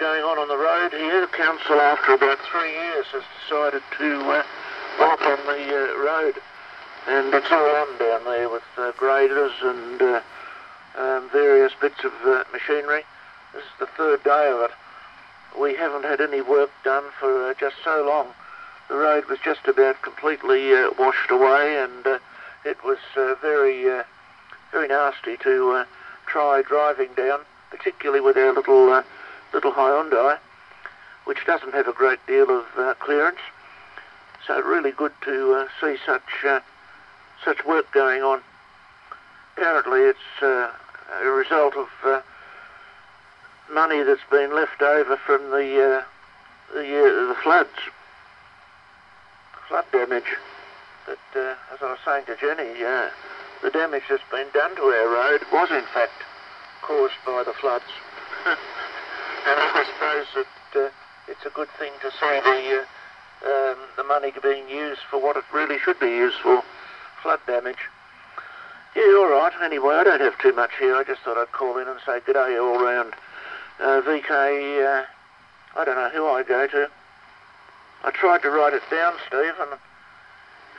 going on the road here. The council, after about 3 years, has decided to work on the road. And it's all on down there with graders and various bits of machinery. This is the third day of it. We haven't had any work done for just so long. The road was just about completely washed away, and it was very nasty to try driving down, particularly with our little Hyundai, which doesn't have a great deal of clearance. So really good to see such work going on. Apparently it's a result of money that's been left over from the flood damage. But as I was saying to Jenny, the damage that's been done to our road was in fact caused by the floods. And I suppose that it's a good thing to see the money being used for what it really should be used for, flood damage. Yeah, all right. Anyway, I don't have too much here. I just thought I'd call in and say good day all round. VK, I don't know who I go to. I tried to write it down, Steve, and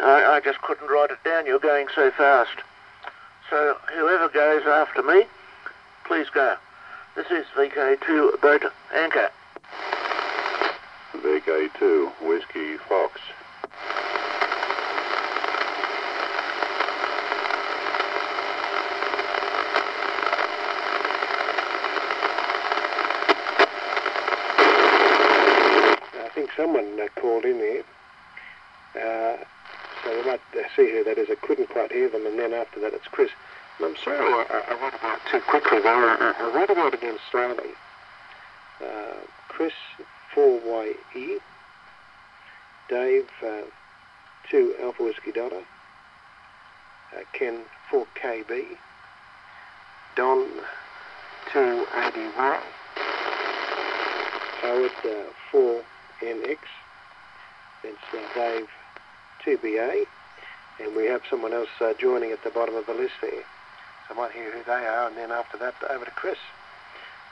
I just couldn't write it down. You're going so fast. So whoever goes after me, please go. This is VK2 Boat Anchor. VK2 Whiskey Fox. I think someone called in there. So we might see who that is. I couldn't quite hear them, and then after that it's Chris. And I'm sorry I read about too quickly there. I read about it again slowly. Chris 4YE, Dave 2 Alpha Whiskey Delta, Ken 4KB, Don 2ADY, Howard 4NX, it's Dave 2BA, and we have someone else joining at the bottom of the list there. So I might hear who they are, and then after that over to Chris.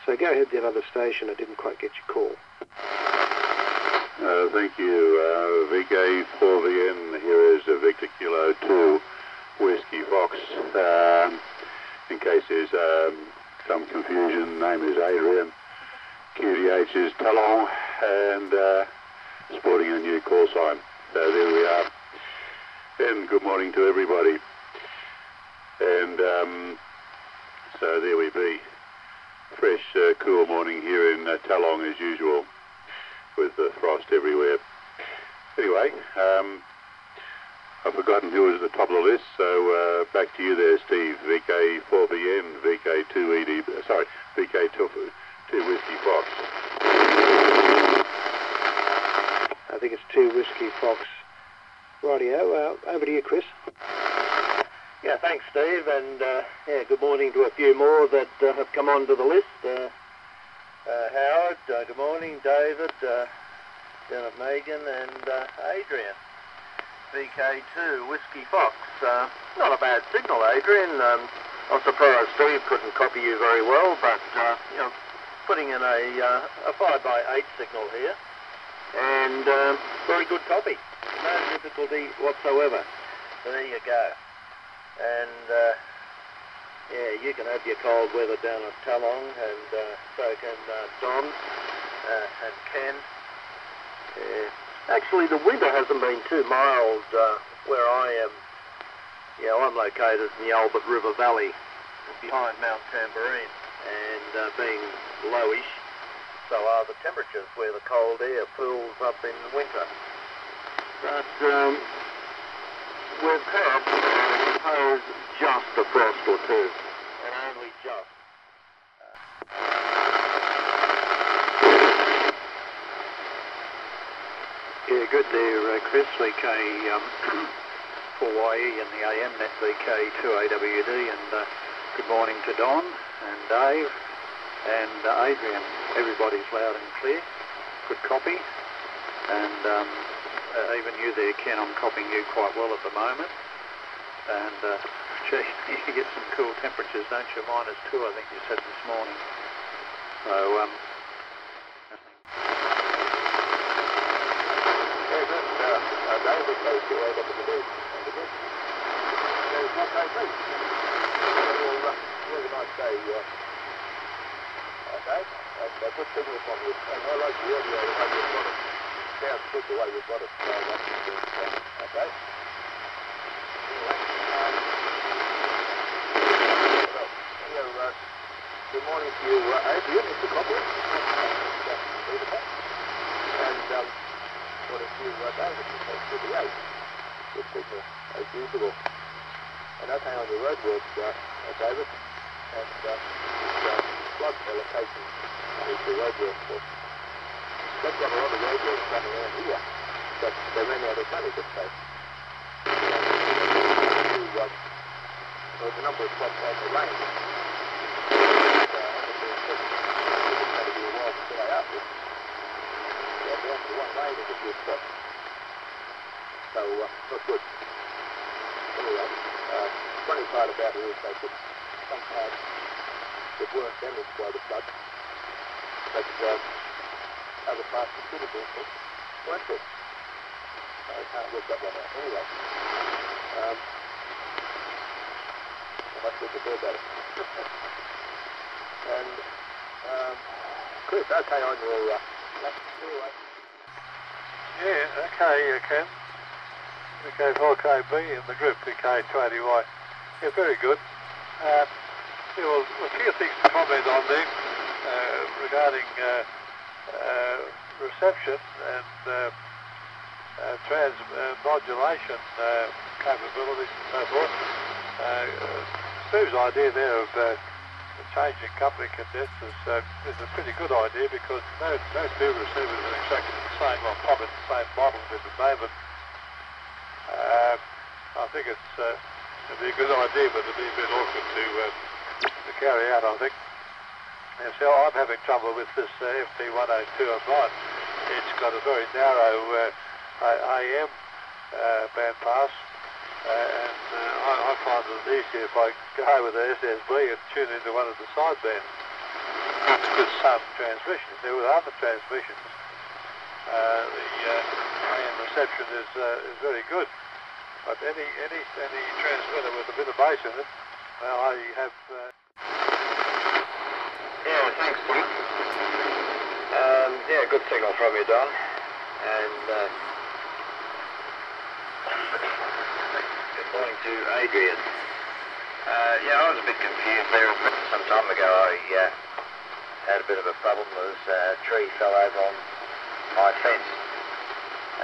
So go ahead to that other station. I didn't quite get your call. Thank you. VK4VN, here is Victor Kilo 2 Whiskey Fox. In case there's some confusion, name is Adrian. QDH is Talon, and sporting a new call sign. So there we are. And good morning to everybody. And so there we be. Fresh, cool morning here in Talong as usual, with the frost everywhere. Anyway, I've forgotten who was at the top of the list, so back to you there, Steve. VK4VN, VK2ED, sorry, VK2 Whiskey Fox. I think it's 2 Whiskey Fox. Rightio, over to you, Chris. Yeah, thanks, Steve, and good morning to a few more that have come onto the list. Howard, good morning, David, down at Megan, and Adrian. VK2 Whiskey Fox. Not a bad signal, Adrian. I'm surprised Steve couldn't copy you very well, but putting in a 5x8 signal here, and very good copy. No difficulty whatsoever. There you go. And you can have your cold weather down at Talong, and so can Don and Ken. Actually, the winter hasn't been too mild where I am. I'm located in the Albert River Valley, behind Mount Tamborine, and being lowish, so are the temperatures where the cold air pools up in winter. But we've had, I suppose, just a frost or two, and only just. Yeah, good there, Chris. VK 4YE in the AM, net VK 2AWD, and good morning to Don and Dave and Adrian. Everybody's loud and clear. Good copy, and even you there, Ken, I'm copying you quite well at the moment. And gee, you get some cool temperatures, don't you? -2, I think you said this morning. So good signal from you. And I like the audio, the way you've got it. Sounds good the way you've got it. Okay. Anyway, good morning to you, Adrian, Mr. Copley. And what a few David, to the 8. Good signal, as usual. And okay on your roadwork, David. And flood allocation is the roadwork for. They've got a lot of roadworks done around here, but they ran out of money, didn't they? There was a number of spots on the range. It's going to be a while before they up it. Yeah, down to one lane is a few spots. So, not good. Anyway, funny part about it is they took some parts that weren't damaged by the flood, but other parts of the city weren't good. I can't work that one out. Anyway, I must get to do about it. And, Chris, okay on your anyway. Yeah, okay, Ken. VK4KB in the group VK20Y. Yeah, very good. Yeah, well, a few things to comment on there regarding reception and transmodulation capabilities and so forth. Steve's idea there of changing coupling condensers is a pretty good idea because no two receivers are exactly the same, well, probably the same model at the moment. I think it'd be a good idea, but it'd be a bit awkward to carry out, I think. And so I'm having trouble with this FT102 of mine. It's got a very narrow AM bandpass, and I find it easier if I go with the SSB and tune into one of the sidebands. That's with some transmissions. There with other transmissions, the AM reception is very good. But any transmitter with a bit of bass in it, well, I have. Yeah, thanks, Tom. Yeah, good signal from you, Don. And good morning to Adrian. Yeah, I was a bit confused there. Some time ago, I had a bit of a problem. A tree fell over on my fence,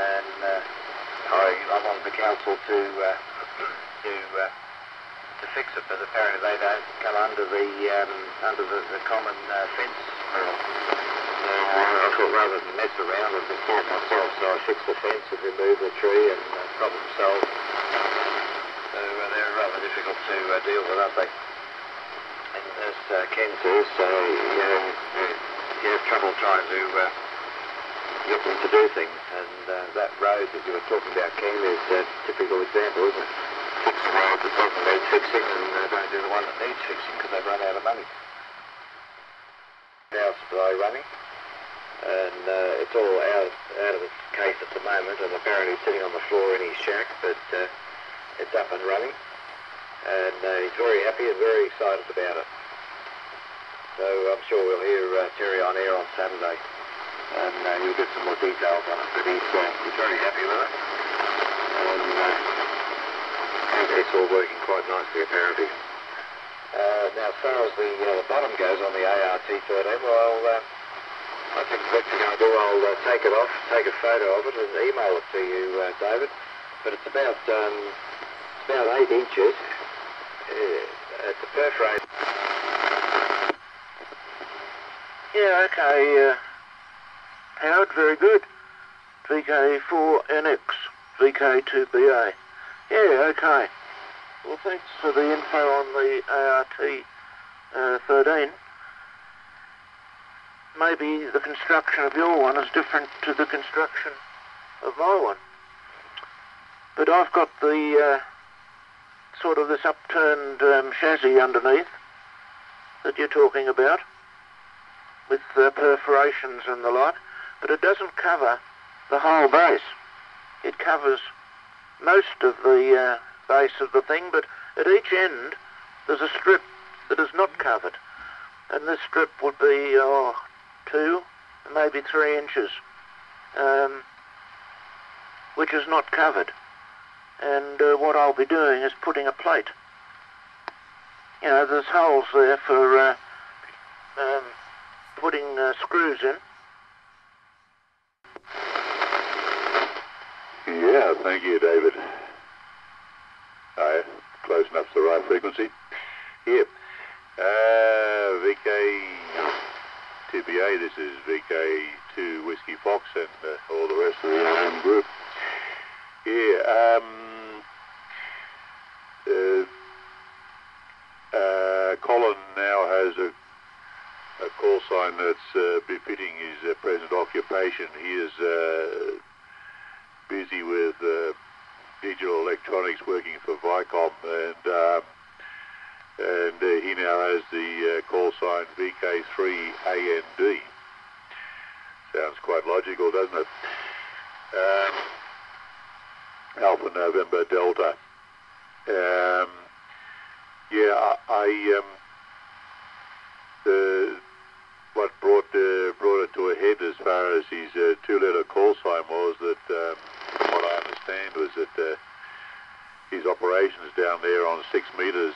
and I wanted the council to fix it, but apparently they don't come under the common fence. So I thought rather than mess around, I'd just do it myself. So I fixed the fence and removed the tree, and problem solved. So they're rather difficult to deal with, aren't they? And as Ken says, you have trouble trying to get them to do things, and that road that you were talking about, Ken, is a typical example, isn't it? Fix the road that doesn't need fixing, and don't do the one that needs fixing because they've run out of money. Power supply running, and it's all out of its case at the moment, and apparently sitting on the floor in his shack, but it's up and running, and he's very happy and very excited about it. So I'm sure we'll hear Terry on air on Saturday, and he'll get some more details on it, but he's very happy with it, and it's all working quite nicely apparently. Now as far as the bottom goes on the ART13, well, I think what we're going to do, I'll take it off, take a photo of it and email it to you, David, but it's about 8 inches at the perforate. Yeah, okay, Howard, very good. VK4NX, VK2BA. Yeah, okay. Well, thanks for the info on the ART13. Maybe the construction of your one is different to the construction of my one. But I've got the sort of this upturned chassis underneath that you're talking about, with perforations and the like, but it doesn't cover the whole base. It covers most of the base of the thing, but at each end there's a strip that is not covered, and this strip would be 2, maybe 3 inches, which is not covered. And what I'll be doing is putting a plate. You know, there's holes there for putting screws in. Yeah, thank you, David. Close enough to the right frequency. Here, VK2BA, this is VK2 Whiskey Fox and all the rest of the homebrew. Yeah, Colin now has a call sign that's befitting his present occupation. He is busy with digital electronics, working for Vicom, and he now has the call sign VK3AND. Sounds quite logical, doesn't it? Alpha November Delta. What brought it to a head as far as his 2-letter call sign was that, from what I understand, was that his operations down there on 6 metres